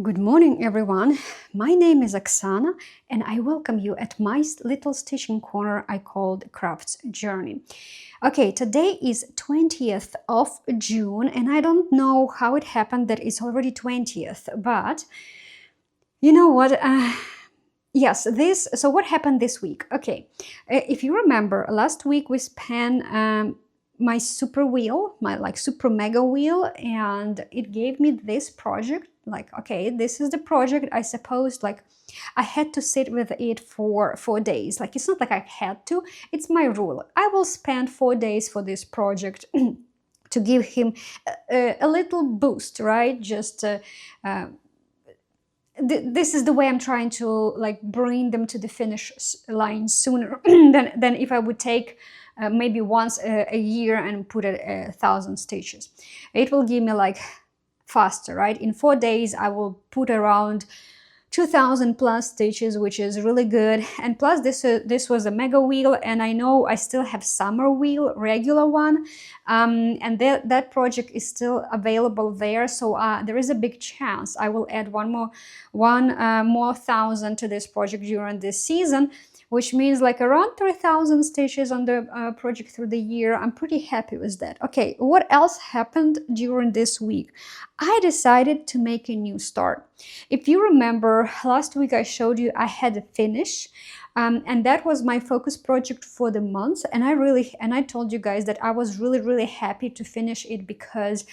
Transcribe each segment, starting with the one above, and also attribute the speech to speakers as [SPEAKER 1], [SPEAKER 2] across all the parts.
[SPEAKER 1] Good morning, everyone. My name is Oksana, and I welcome you at my little stitching corner I called Crafts Journey. Okay, today is 20th of June, and I don't know how it happened that it's already 20th, but you know what? So what happened this week? Okay, if you remember, last week we spent my super wheel, my super mega wheel, and it gave me this project. Like, okay, this is the project. I suppose like I had to sit with it for 4 days. Like, it's not like I had to, it's my rule. I will spend 4 days for this project to give him a little boost, right? Just this is the way I'm trying to like bring them to the finish line sooner than if I would take maybe once a year and put 1,000 stitches. It will give me like faster, right? In 4 days, I will put around 2,000 plus stitches, which is really good. And plus this was a mega wheel, and I know I still have summer wheel, regular one, and that project is still available there. So there is a big chance I will add one more 1,000 to this project during this season, which means like around 3,000 stitches on the project through the year. I'm pretty happy with that. Okay, what else happened during this week? I decided to make a new start. If you remember, last week I showed you I had a finish, and that was my focus project for the month. And I told you guys that I was really happy to finish it because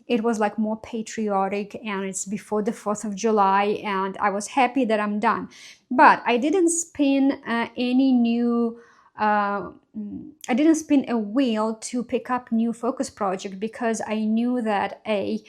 [SPEAKER 1] it was like more patriotic, and it's before the 4th of July, and I was happy that I'm done. But I didn't spin any new I didn't spin a wheel to pick up new focus project because I knew that a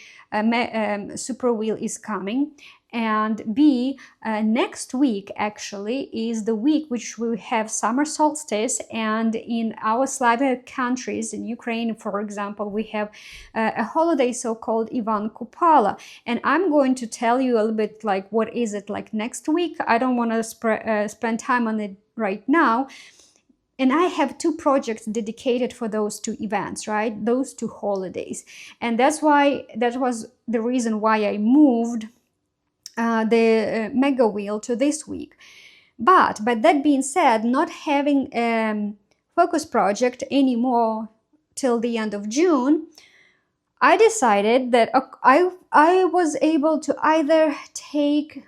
[SPEAKER 1] super wheel is coming, and B, next week actually is the week which we have summer solstice, and in our Slavic countries, in Ukraine for example, we have a holiday so-called Ivan Kupala, and I'm going to tell you a little bit like what is it like next week. I don't want to spend time on it right now. And I have two projects dedicated for those two events, right? Those two holidays. And that was the reason why I moved the mega wheel to this week. But that being said, not having a focus project anymore till the end of June, I decided that I was able to either take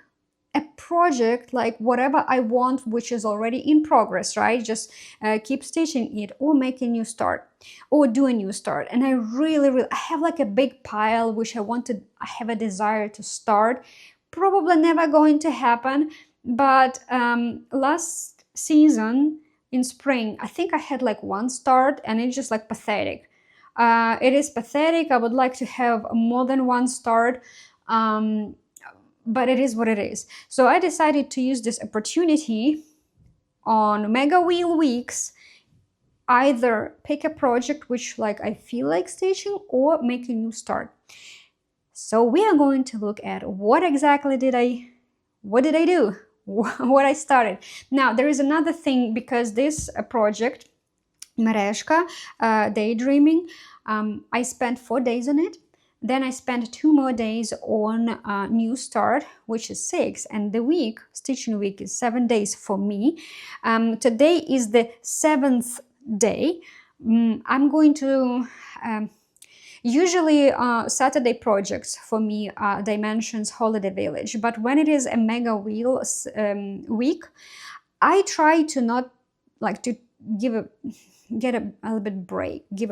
[SPEAKER 1] a project like whatever I want, which is already in progress, right? Just keep stitching it, or make a new start, or do a new start. And I I have like a big pile which I have a desire to start. Probably never going to happen, but last season in spring, I think I had like one start, and it's just like pathetic. It is pathetic. I would like to have more than one start. But it is what it is. So I decided to use this opportunity on Mega Wheel Weeks, either pick a project which like I feel like stitching, or make a new start. So we are going to look at what exactly did I do, what I started. Now there is another thing, because this project, Mereshka, Daydreaming, I spent 4 days on it. Then I spent 2 more days on New Start, which is 6, and the week, stitching week, is 7 days for me. Today is the 7th day. I'm going to... Usually Saturday projects for me are Dimensions Holiday Village, but when it is a mega wheel week, I try to not like to get a little bit break, take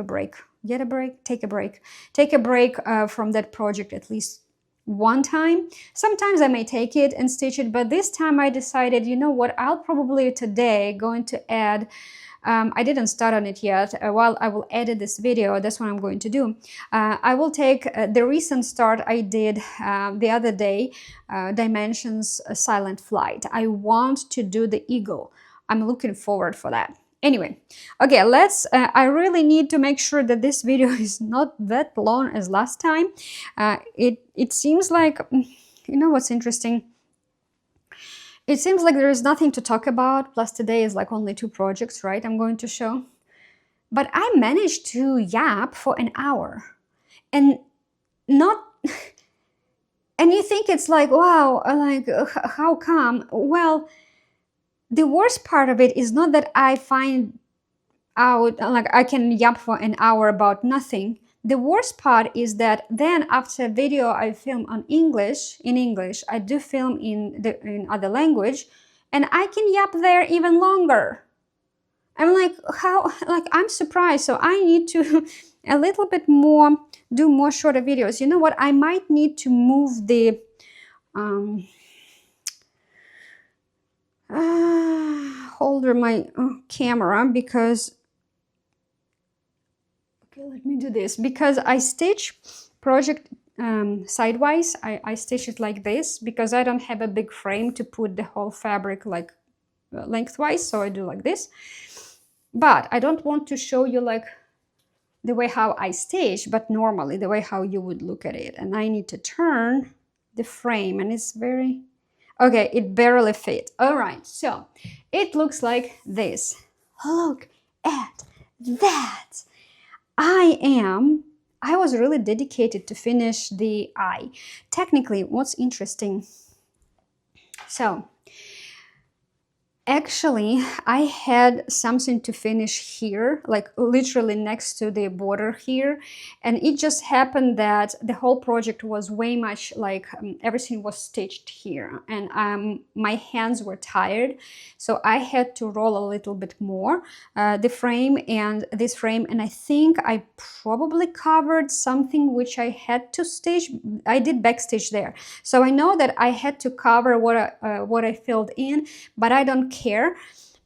[SPEAKER 1] a break from that project at least one time. Sometimes I may take it and stitch it, but this time I decided, you know what, I'll probably today going to add, I didn't start on it yet. While I will edit this video, that's what I'm going to do. I will take the recent start I did the other day, Dimensions Silent Flight. I want to do the eagle. I'm looking forward for that. Anyway, okay, I really need to make sure that this video is not that long as last time. It seems like, you know what's interesting? It seems like there is nothing to talk about, plus today is like only 2 projects, right, I'm going to show. But I managed to yap for an hour. And not... And you think it's like, wow, like how come? Well, the worst part of it is not that I find out, like I can yap for an hour about nothing. The worst part is that then after a video I film on English, in English, I do film in other language, and I can yap there even longer. I'm like, how, like I'm surprised. So I need to a little bit more, do more shorter videos. You know what? I might need to move the holder my camera, because okay, let me do this, because I stitch project sideways. I stitch it like this because I don't have a big frame to put the whole fabric like lengthwise, so I do like this. But I don't want to show you like the way how I stitch, but normally the way how you would look at it. And I need to turn the frame, and it's very okay, it barely fit. All right, so it looks like this. Look at that. I was really dedicated to finish the eye. Technically, what's interesting, so actually, I had something to finish here, like literally next to the border here. And it just happened that the whole project was way much like everything was stitched here. And my hands were tired. So I had to roll a little bit more the frame and this frame. And I think I probably covered something which I had to stitch. I did backstitch there. So I know that I had to cover what I filled in, but I don't care,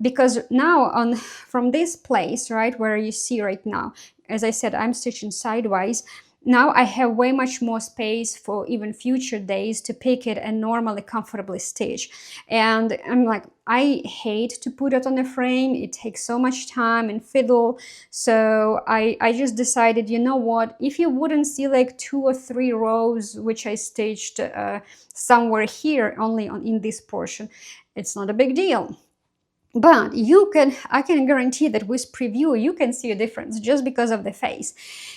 [SPEAKER 1] because now on from this place, right where you see right now, as I said, I'm stitching sideways. Now I have way much more space for even future days to pick it and normally comfortably stitch. And I'm like, I hate to put it on a frame. It takes so much time and fiddle. So I just decided, you know what, if you wouldn't see like 2 or 3 rows which I stitched somewhere here only in this portion, it's not a big deal. But I can guarantee that with preview, you can see a difference just because of the face.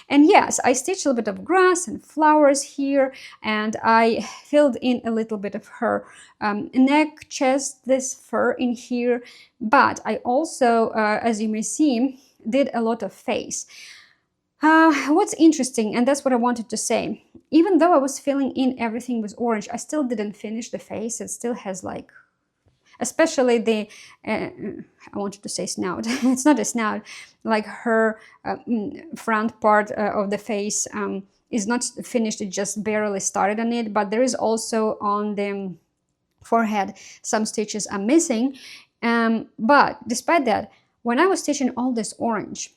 [SPEAKER 1] And yes, I stitched a little bit of grass and flowers here, and I filled in a little bit of her neck, chest, this fur in here. But I also, as you may see, did a lot of face. What's interesting, and that's what I wanted to say, even though I was filling in everything with orange, I still didn't finish the face. It still has like, especially the I wanted to say snout. It's not a snout, like her front part of the face is not finished. It just barely started on it, but there is also on the forehead some stitches are missing. But despite that, when I was stitching all this orange,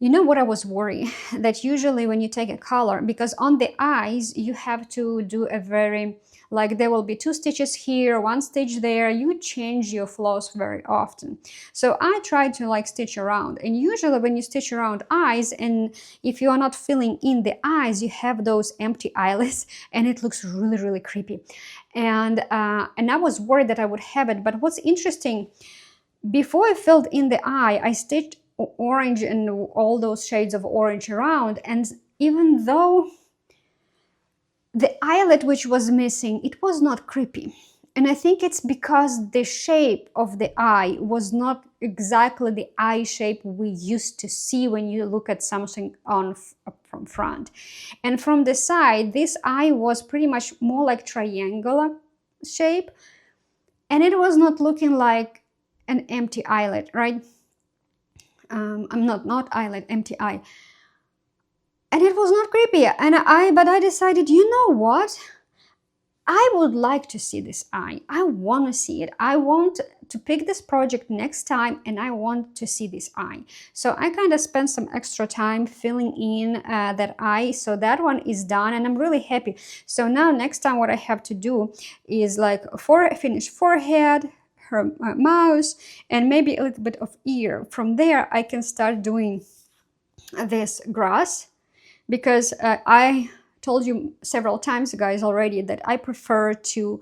[SPEAKER 1] you know what I was worried? That usually when you take a color, because on the eyes you have to do a very, like there will be 2 stitches here, 1 stitch there, you change your floss very often. So I try to like stitch around, and usually when you stitch around eyes, and if you are not filling in the eyes, you have those empty eyelets, and it looks really, really creepy. And I was worried that I would have it. But what's interesting, before I filled in the eye, I stitched orange and all those shades of orange around, and even though the eyelet which was missing, it was not creepy. And I think it's because the shape of the eye was not exactly the eye shape we used to see when you look at something from front. And from the side, this eye was pretty much more like triangular shape, and it was not looking like an empty eyelet, right? I'm not eyelet, empty eye. And it was not creepy. But I decided, you know what? I would like to see this eye. I want to see it. I want to pick this project next time, and I want to see this eye. So I kind of spent some extra time filling in that eye. So that one is done, and I'm really happy. So now next time what I have to do is like finish forehead, her mouth, and maybe a little bit of ear. From there, I can start doing this grass, because I told you several times, guys, already that I prefer to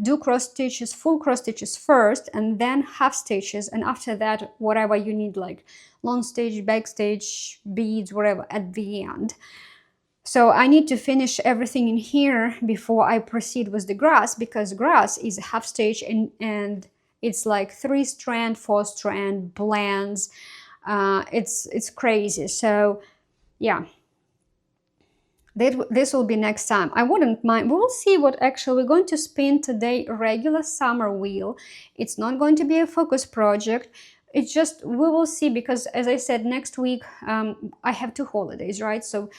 [SPEAKER 1] do cross stitches, full cross stitches first, and then half stitches, and after that, whatever you need, like long stitch, back stitch, beads, whatever, at the end. So I need to finish everything in here before I proceed with the grass, because grass is a half stitch and it's like 3-strand, 4-strand blends. It's crazy. So yeah, this will be next time. I wouldn't mind. We will see what actually we're going to spin today. A regular summer wheel. It's not going to be a focus project. It's just, we will see, because as I said, next week I have 2 holidays, right? So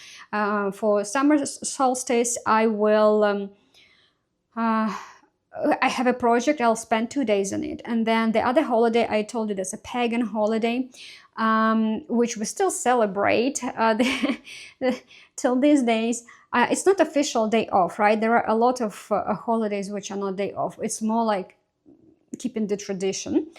[SPEAKER 1] for summer solstice I will I have a project, I'll spend 2 days on it. And then the other holiday, I told you, there's a pagan holiday, which we still celebrate till these days. It's not official day off, right? There are a lot of holidays which are not day off. It's more like keeping the tradition.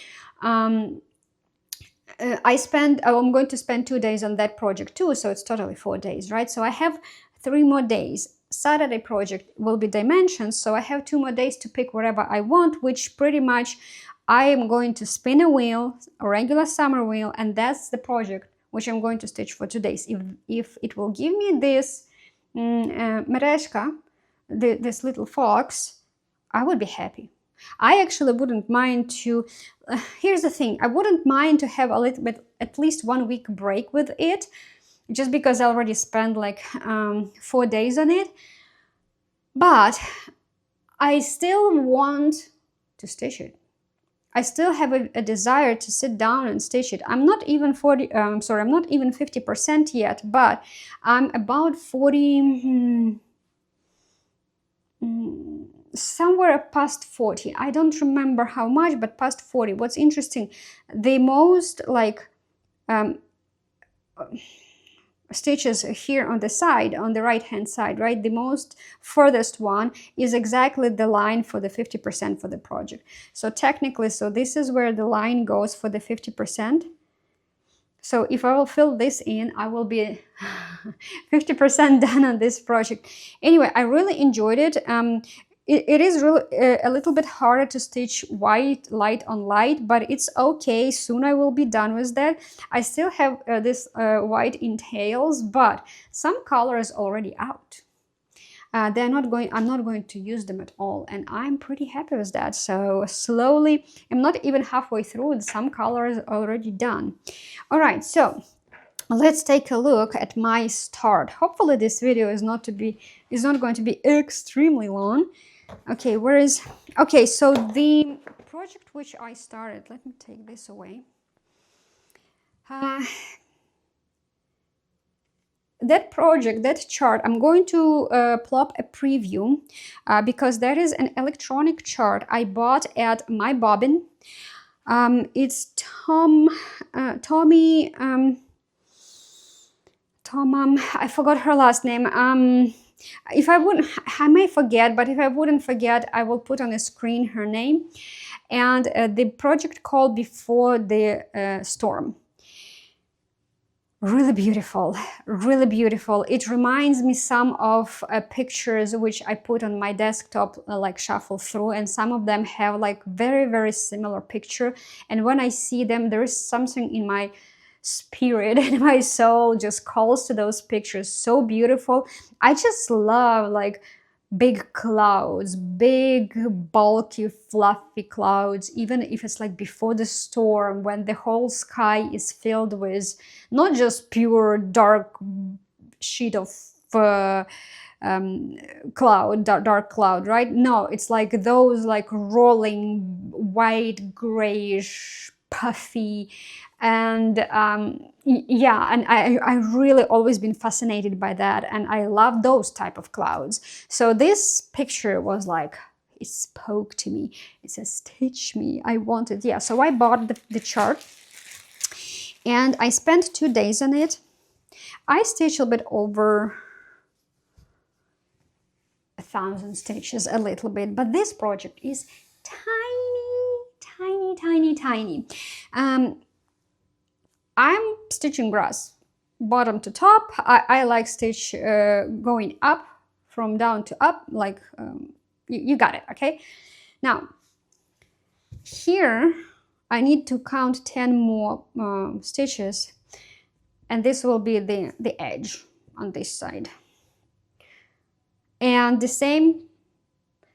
[SPEAKER 1] I'm going to spend 2 days on that project too, so it's totally 4 days, right? So I have 3 more days. Saturday project will be dimensions, so I have 2 more days to pick whatever I want, which pretty much I am going to spin a wheel, a regular summer wheel, and that's the project which I'm going to stitch for 2 days. If it will give me this mereshka, this little fox, I would be happy. I actually wouldn't mind to, here's the thing, I wouldn't mind to have a little bit, at least 1 week break with it, just because I already spent like 4 days on it. But I still want to stitch it. I still have a desire to sit down and stitch it. I'm not even I'm not even 50% yet, but I'm about 40, somewhere past 40. I don't remember how much, but past 40. What's interesting, the most like stitches here on the side, on the right hand side, right, the most furthest one is exactly the line for the 50% for the project. So technically, so this is where the line goes for the 50%. So if I will fill this in, I will be 50% done on this project. Anyway, I really enjoyed it. It is really a little bit harder to stitch white light on light, but it's okay. Soon I will be done with that. I still have this white in tails, but some color is already out. I'm not going to use them at all, and I'm pretty happy with that. So slowly, I'm not even halfway through, and some color is already done. All right, so let's take a look at my start. Hopefully this video is not going to be extremely long. Okay, okay, so the project which I started, let me take this away. That project, that chart, I'm going to plop a preview because there is an electronic chart I bought at My Bobbin. It's Tommy, I forgot her last name. I may forget, but if I wouldn't forget, I will put on the screen her name. And the project called Before the Storm. Really beautiful, really beautiful. It reminds me some of pictures which I put on my desktop, like shuffle through, and some of them have like very, very similar picture. And when I see them, there is something in my spirit and my soul just calls to those pictures. So beautiful. I just love like big clouds, big, bulky, fluffy clouds, even if it's like before the storm, when the whole sky is filled with not just pure dark sheet of cloud, dark cloud, right? No, it's like those like rolling white, grayish, puffy, and yeah, and I really always been fascinated by that, and I love those type of clouds. So this picture was like, it spoke to me. It says, stitch me. I wanted, yeah. So I bought the chart and I spent 2 days on it. I stitched a bit over 1,000 stitches, a little bit, but this project is tiny, tiny, tiny. I'm stitching grass bottom to top. I like stitch going up from down to up, like you got it, okay? Now here I need to count 10 more stitches, and this will be the edge on this side. And the same,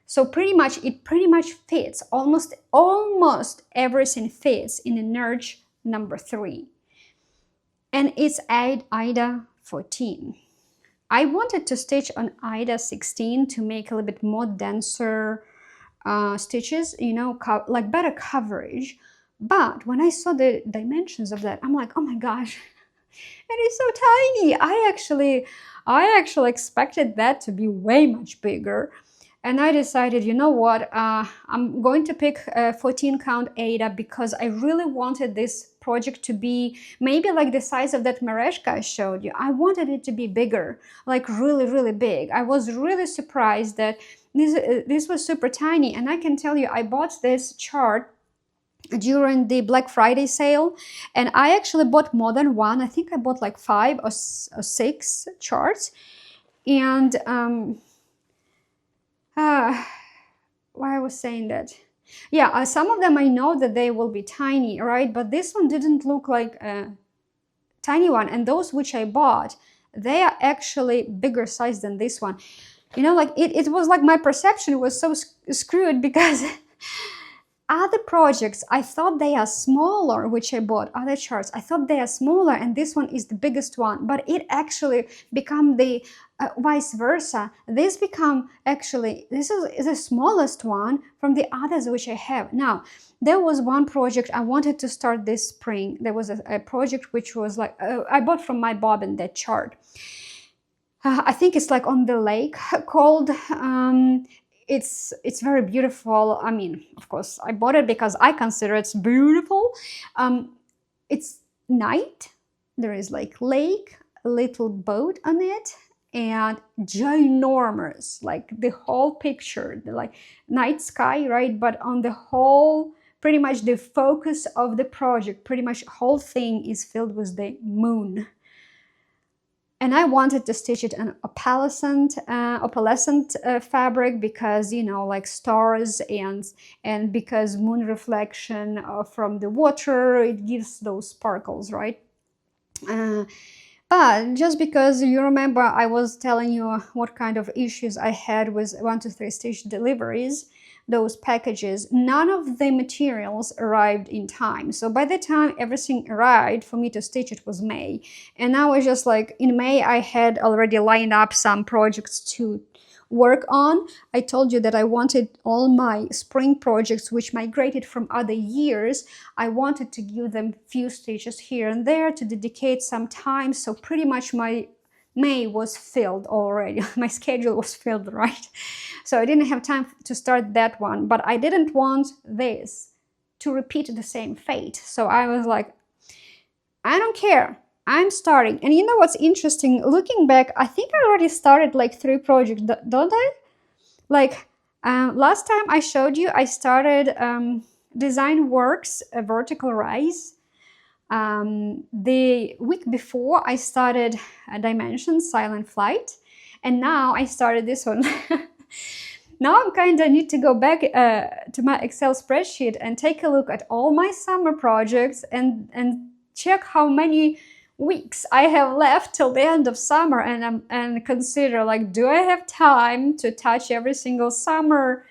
[SPEAKER 1] so it pretty much fits, almost everything fits in a Nerge number 3. And it's Ida 14. I wanted to stitch on Ida 16 to make a little bit more denser stitches, you know, like better coverage. But when I saw the dimensions of that, I'm like, oh my gosh, it is so tiny. I actually expected that to be way much bigger. And I decided, you know what, I'm going to pick 14 count Ada because I really wanted this project to be maybe like the size of that Mereshka I showed you. I wanted it to be bigger, like really, really big. I was really surprised that this was super tiny. And I can tell you, I bought this chart during the Black Friday sale, and I actually bought more than one. I think I bought like 5 or 6 charts. And why I was saying that, yeah, some of them I know that they will be tiny, right? But this one didn't look like a tiny one, and those which I bought, they are actually bigger size than this one. You know, like it was like my perception was so screwed because other projects, I thought they are smaller, which I bought, other charts, I thought they are smaller, and this one is the biggest one, but it actually become the vice versa. This become, actually, this is the smallest one from the others which I have. Now, there was one project I wanted to start this spring. There was a project which was like, I bought from my bobbin that chart. I think it's like on the lake called, it's very beautiful. I mean, of course, I bought it because I consider it's beautiful. It's night. There is like lake, a little boat on it, and ginormous, like the whole picture, the like night sky, right? But on the whole, pretty much the focus of the project, pretty much whole thing is filled with the moon. And I wanted to stitch it in opalescent fabric because, you know, like stars and because moon reflection from the water, it gives those sparkles, right? But just because you remember I was telling you what kind of issues I had with 1 to 3 stitch deliveries, those packages, none of the materials arrived in time. So by the time everything arrived for me to stitch, it was May. And now it's just like in May, I had already lined up some projects to work on. I told you that I wanted all my spring projects, which migrated from other years, I wanted to give them few stitches here and there to dedicate some time. So pretty much my May was filled already. My schedule was filled, right? So I didn't have time to start that one, but I didn't want this to repeat the same fate. So I was like, I don't care. I'm starting. And you know what's interesting? Looking back, I think I already started like 3 projects, don't I? Like last time I showed you, I started Design Works, a Vertical Rise. The week before I started Dimensions, Silent Flight, and now I started this one. Now I'm kind of need to go back to my Excel spreadsheet and take a look at all my summer projects and check how many weeks I have left till the end of summer, and consider like, do I have time to touch every single summer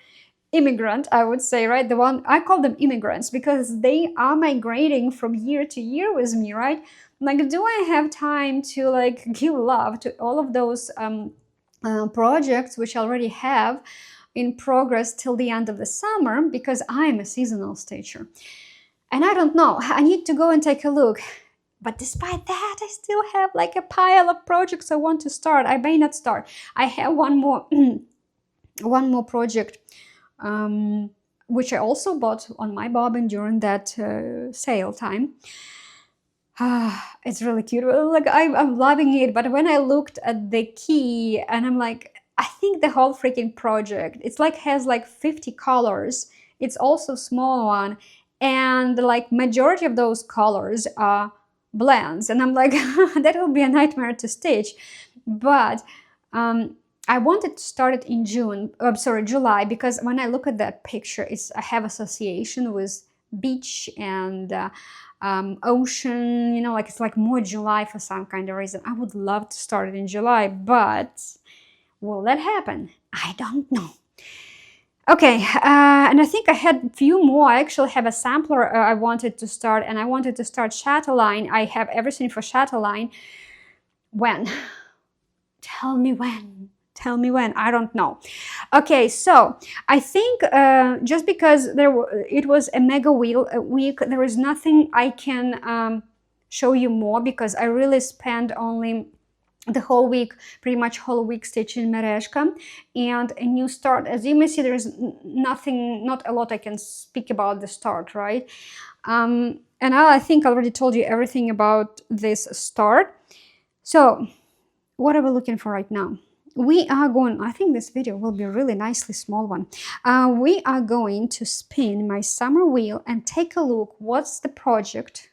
[SPEAKER 1] immigrant, I would say, right? The one I call them immigrants because they are migrating from year to year with me, right? Like, do I have time to like give love to all of those projects which I already have in progress till the end of the summer, because I'm a seasonal stitcher? And I don't know, I need to go and take a look. But despite that, I still have like a pile of projects I want to start. I may not start. I have one more one more project which I also bought on my bobbin during that sale time. It's really cute. Like I'm loving it. But when I looked at the key, and I'm like, I think the whole freaking project, it's like has like 50 colors. It's also a small one, and like majority of those colors are blends, and I'm like, that will be a nightmare to stitch. But I wanted to start it in July, because when I look at that picture, I have association with beach and ocean, you know, like it's like more July for some kind of reason. I would love to start it in July, but Will that happen? I don't know. Okay, and I think I had a few more. I actually have a sampler I wanted to start, and I wanted to start Chatterline. I have everything for Chatterline. When? Tell me when. Tell me when. I don't know. Okay, so I think just because it was a mega week, there is nothing I can show you more, because I really spent only the whole week, pretty much whole week, stitching merежka and a new start. As you may see, there's not a lot I can speak about the start, right? And I think I already told you everything about this start. So what are we looking for right now? We are going, I think this video will be a really nicely small one. We are going to spin my summer wheel and take a look what's the project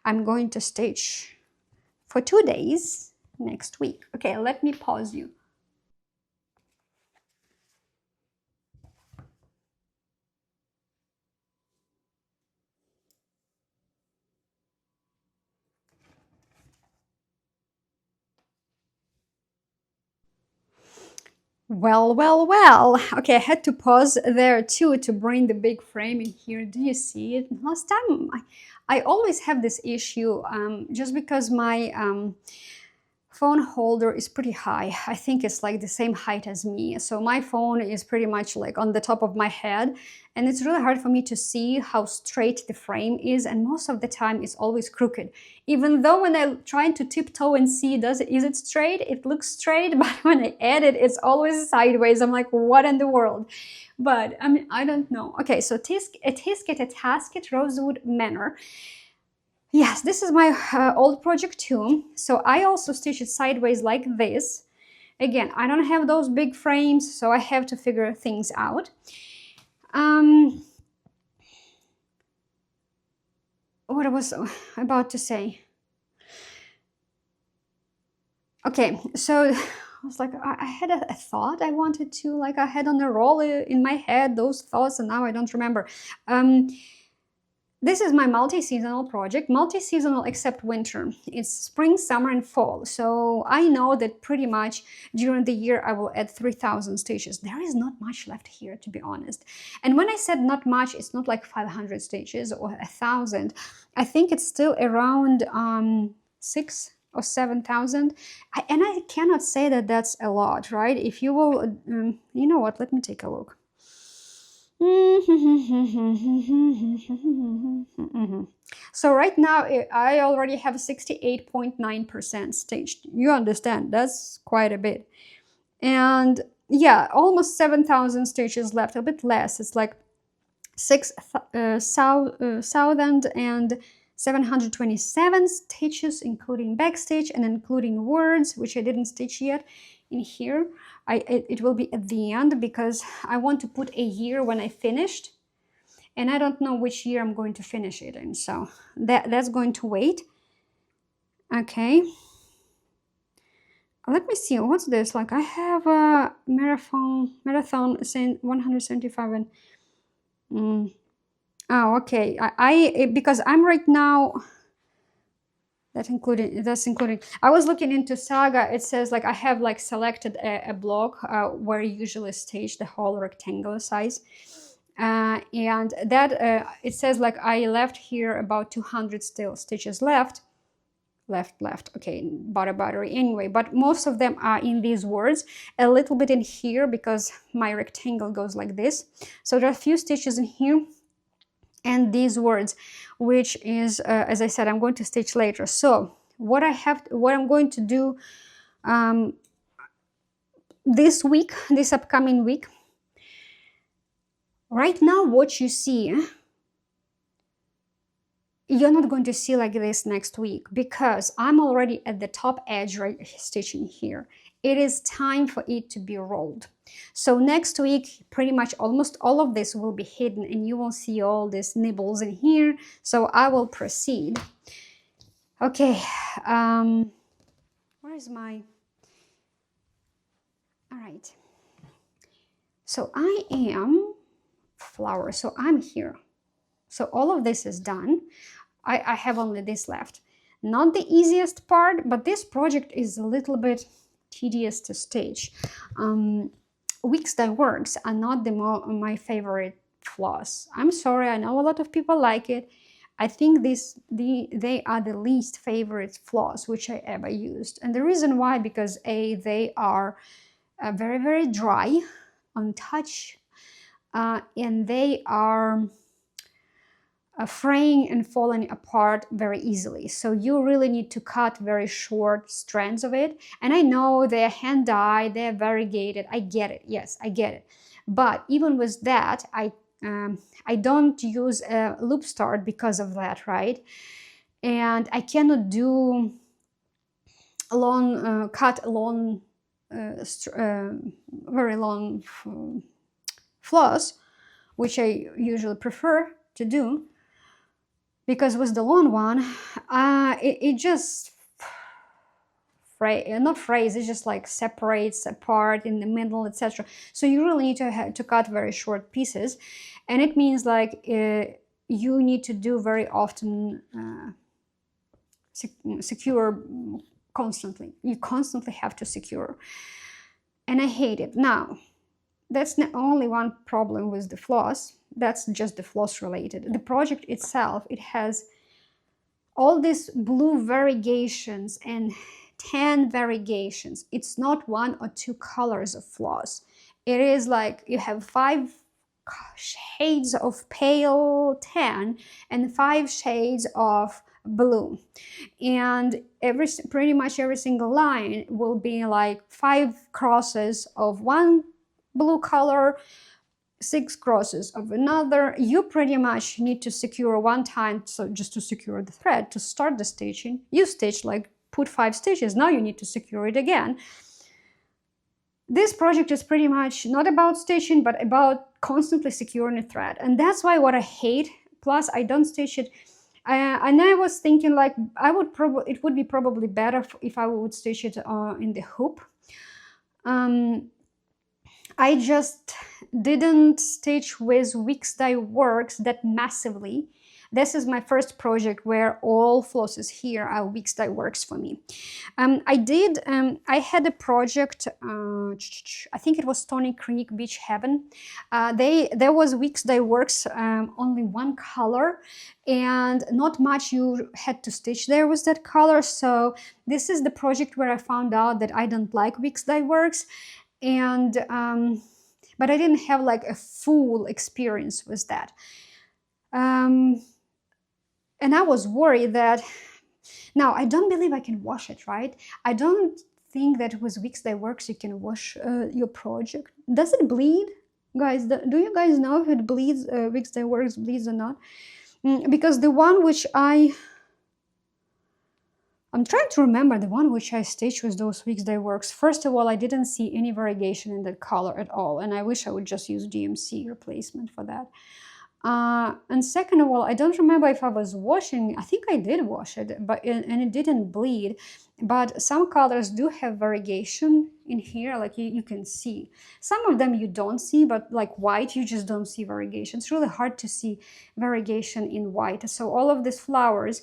[SPEAKER 1] I'm going to stitch for 2 days next week. Okay, let me pause you. Well. Okay, I had to pause there too to bring the big frame in here. Do you see it? Last time I always have this issue just because my phone holder is pretty high. I think it's like the same height as me. So my phone is pretty much like on the top of my head, and it's really hard for me to see how straight the frame is, and most of the time it's always crooked. Even though when I try to tiptoe and see is it straight, it looks straight, but when I edit it's always sideways. I'm like, what in the world? But I mean, I don't know. Okay, so Tisket a Tasket Rosewood Manor. Yes, this is my old project too. So I also stitch it sideways like this. Again, I don't have those big frames, so I have to figure things out. What I was about to say. Okay, so I was like, I had a thought I wanted to, like I had on a roll in my head, those thoughts, and now I don't remember. This is my multi-seasonal project, multi-seasonal except winter. It's spring, summer, and fall. So I know that pretty much during the year I will add 3,000 stitches. There is not much left here, to be honest. And when I said not much, it's not like 500 stitches or 1,000. I think it's still around 6,000 or 7,000. And I cannot say that that's a lot, right? If you will, you know what, let me take a look. So right now I already have 68.9% stitched. You understand, that's quite a bit. And yeah, almost 7,000 stitches left, a bit less. It's like 6,727 stitches, including backstitch and including words, which I didn't stitch yet in here. It will be at the end, because I want to put a year when I finished, and I don't know which year I'm going to finish it in, so that's going to wait. Okay, let me see, what's this? Like, I have a marathon saying 175 and oh, okay. Because I'm right now, that's including. I was looking into Saga. It says like I have like selected a block where I usually stitch the whole rectangular size, and that it says like I left here about 200 still stitches left. Okay, battery anyway. But most of them are in these words. A little bit in here because my rectangle goes like this. So there are a few stitches in here. And these words, which is, as I said, I'm going to stitch later. So what I'm going to do this week, this upcoming week, right now, what you see, you're not going to see like this next week, because I'm already at the top edge, right, stitching here. It is time for it to be rolled. So next week, pretty much almost all of this will be hidden, and you will see all these nibbles in here. So I will proceed. Okay, where is my, all right. So I am flower, so I'm here. So all of this is done. I have only this left. Not the easiest part, but this project is a little bit tedious to stitch. Wicks Dye Works are not my favorite floss. I'm sorry, I know a lot of people like it. I think they are the least favorite floss which I ever used. And the reason why, because A, they are very, very dry on touch, and they are fraying and falling apart very easily. So you really need to cut very short strands of it. And I know they're hand dyed, they're variegated. I get it. Yes, I get it. But even with that, I don't use a loop start because of that, right? And I cannot do cut long, very long floss, which I usually prefer to do. Because with the long one, it just not frays, it just like separates apart in the middle, etc. So you really need to cut very short pieces, and it means like you need to do very often secure constantly. You constantly have to secure, and I hate it. Now, that's not only one problem with the floss. That's just the floss related. The project itself, it has all these blue variegations and tan variegations. It's not one or two colors of floss. It is like you have 5 shades of pale tan and 5 shades of blue, and pretty much every single line will be like 5 crosses of one blue color, 6 crosses of another. You pretty much need to secure one time, so just to secure the thread to start the stitching. You stitch like put 5 stitches, now you need to secure it again. This project is pretty much not about stitching, but about constantly securing a thread, and that's why what I hate. Plus, I don't stitch it. And I was thinking like it would be probably better if I would stitch it in the hoop. I just didn't stitch with Wicks Dye Works that massively. This is my first project where all flosses here are Wicks Dye Works for me. I had a project, I think it was Stony Creek Beach Heaven. There was Wicks Dye Works, only one color, and not much you had to stitch there with that color. So this is the project where I found out that I don't like Wicks Dye Works. And but I didn't have like a full experience with that, and I was worried that now I don't believe I can wash it, right? I don't think that with Wicks Dye Works you can wash your project. Does it bleed, guys? Do you guys know if it bleeds? Wicks Dye Works bleeds or not? Because the one which I'm trying to remember the one which I stitched with those Wicks Dye Works. First of all, I didn't see any variegation in that color at all, and I wish I would just use GMC replacement for that. And second of all, I don't remember if I was washing. I think I did wash it, and it didn't bleed. But some colors do have variegation in here, like you can see. Some of them you don't see, but like white, you just don't see variegation. It's really hard to see variegation in white. So all of these flowers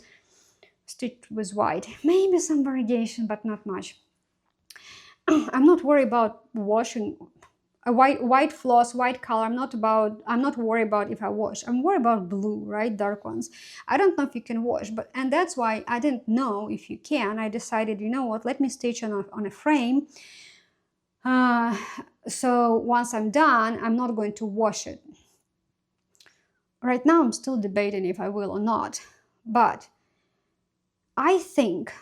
[SPEAKER 1] stitched with white, maybe some variegation, but not much. I'm not worried about washing a white floss, white color. I'm not worried about if I wash. I'm worried about blue, right? Dark ones. I don't know if you can wash, and that's why I didn't know if you can. I decided, you know what, let me stitch on a frame. So once I'm done, I'm not going to wash it. Right now, I'm still debating if I will or not, but I think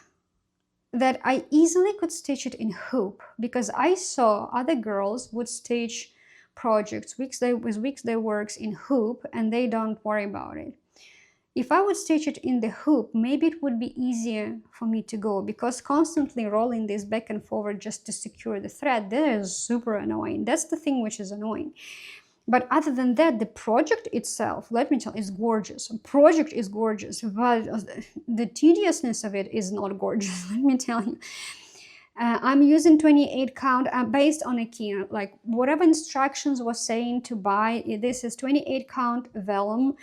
[SPEAKER 1] that I easily could stitch it in hoop, because I saw other girls would stitch projects with Wicks Dye Works in hoop, and they don't worry about it. If I would stitch it in the hoop, maybe it would be easier for me to go, because constantly rolling this back and forward just to secure the thread, that is super annoying. That's the thing which is annoying. But other than that, the project itself, let me tell you, is gorgeous. The project is gorgeous, but the tediousness of it is not gorgeous, let me tell you. I'm using 28 count based on a key, like whatever instructions was saying to buy. This is 28 count vellum.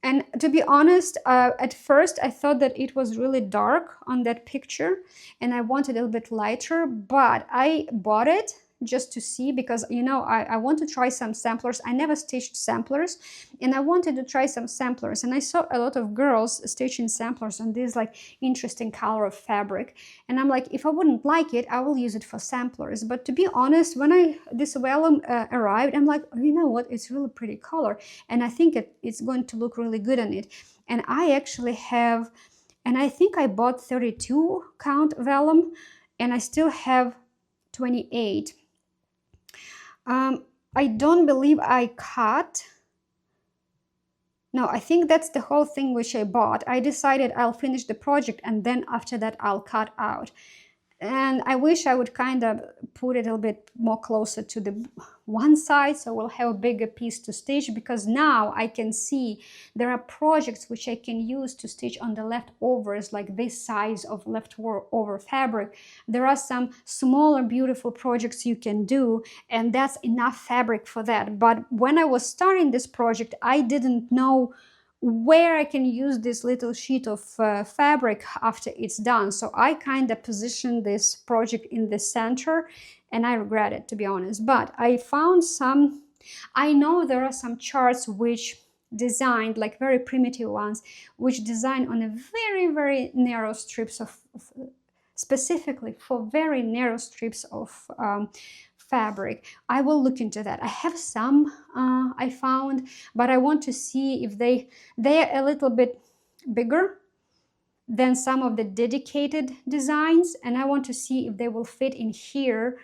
[SPEAKER 1] And to be honest, at first I thought that it was really dark on that picture and I wanted a little bit lighter, but I bought it just to see, because you know I want to try some samplers. I never stitched samplers and I wanted to try some samplers, and I saw a lot of girls stitching samplers on this like interesting color of fabric, and I'm like, if I wouldn't like it, I will use it for samplers. But to be honest, when this vellum arrived, I'm like, oh, you know what, it's really pretty color, and I think it's going to look really good on it. And I actually have, and I think I bought 32 count vellum and I still have 28. I don't believe I cut. No, I think that's the whole thing which I bought. I decided I'll finish the project and then after that I'll cut out. And I wish I would kind of put it a little bit more closer to the one side, so we'll have a bigger piece to stitch, because now I can see there are projects which I can use to stitch on the leftovers, like this size of leftover fabric. There are some smaller beautiful projects you can do, and that's enough fabric for that. But when I was starting this project, I didn't know where I can use this little sheet of fabric after it's done. So I kind of positioned this project in the center, and I regret it, to be honest. But I found some, I know there are some charts which designed, like very primitive ones, which design on a very, very narrow strips of specifically for very narrow strips of fabric. I will look into that. I have some I found, but I want to see if they're a little bit bigger than some of the dedicated designs, and I want to see if they will fit in here,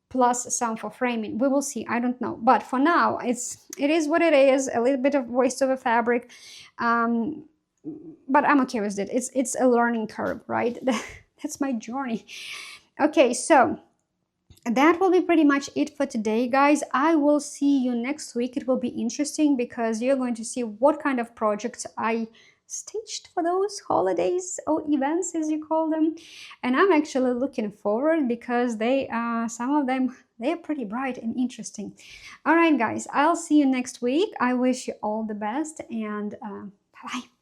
[SPEAKER 1] plus some for framing. We will see. I don't know, but for now it is what it is. A little bit of waste of a fabric, but I'm okay with it. It's a learning curve, right? That's my journey. Okay, so that will be pretty much it for today, guys. I will see you next week. It will be interesting because you're going to see what kind of projects I stitched for those holidays or events, as you call them. And I'm actually looking forward because some of them, they're pretty bright and interesting. All right, guys, I'll see you next week. I wish you all the best, and bye-bye.